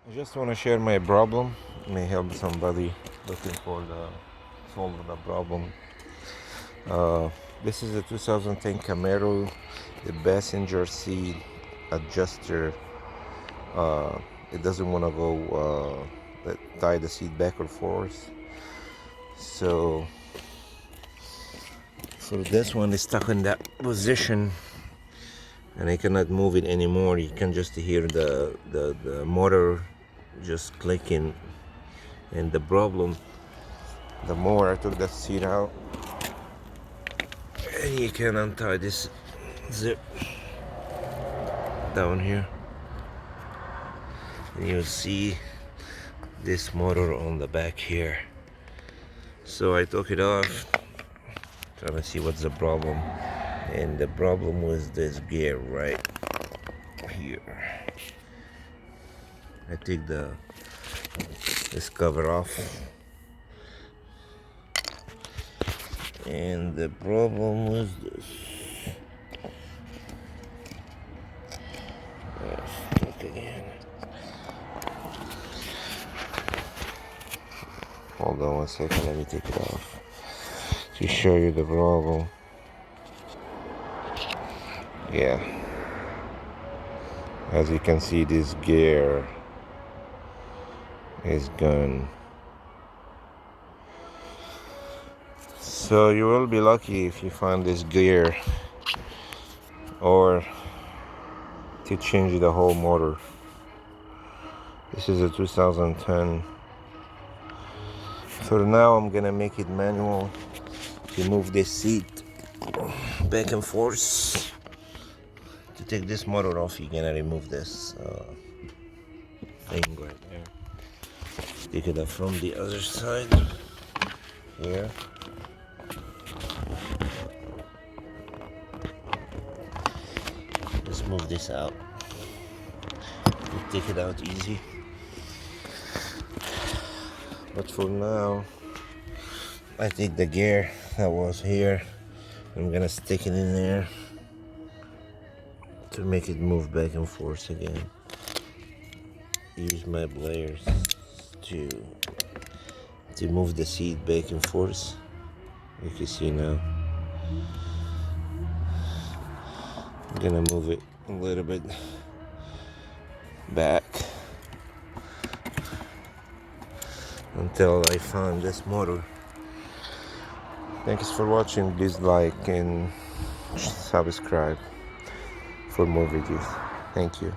I just want to share my problem. May help somebody looking for the solve the problem. Uh, this is a 2010 Camaro, the passenger seat adjuster. Uh, it doesn't want to go tie the seat back or forth. So this one is stuck in that position, and I cannot move it anymore. You can just hear the motor just clicking. And the problem, the more I took that seat out, and you can untie this zip down here, and you'll see this motor on the back here. So I took it off, trying to see what's the problem. And the problem was this gear right here. I take this cover off, and the problem was this. Stuck again. Hold on 1 second, let me take it off to show you the problem. Yeah, as you can see, this gear is gone. So you will be lucky if you find this gear, or to change the whole motor. This is a 2010. For now, I'm gonna make it manual to move this seat back and forth. To take this motor off, you're gonna remove this thing right there. Take it up from the other side here. Just move this out. You take it out easy. But for now, I take the gear that was here. I'm gonna stick it in there to make it move back and forth again. Use my pliers to move the seat back and forth. You can see now. I'm gonna move it a little bit back until I find this motor. Thanks for watching. Please like and subscribe for more videos. Thank you.